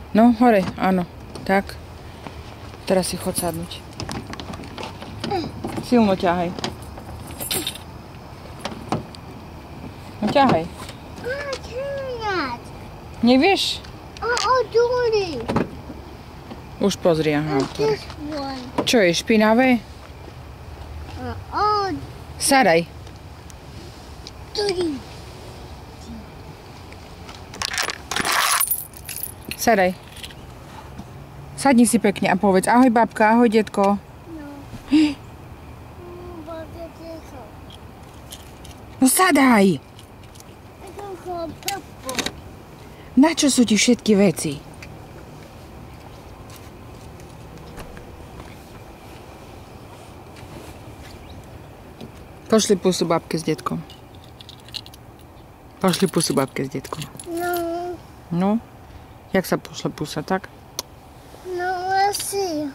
No, hore, áno. Tak. Teraz si chod sadnúť. Silno ťahaj. No ťahaj. Nevieš? Už pozri, aha. Čo je, špinavé? Sadaj. Sadaj. Sadni si pekne a povedz ahoj babka, ahoj detko. No sadaj. Na čo sú ti všetky veci? Pošli pusu babke s detkom. Pošli pusu babke s detkom. No. Jak sa pošle pusa, tak? No, asi.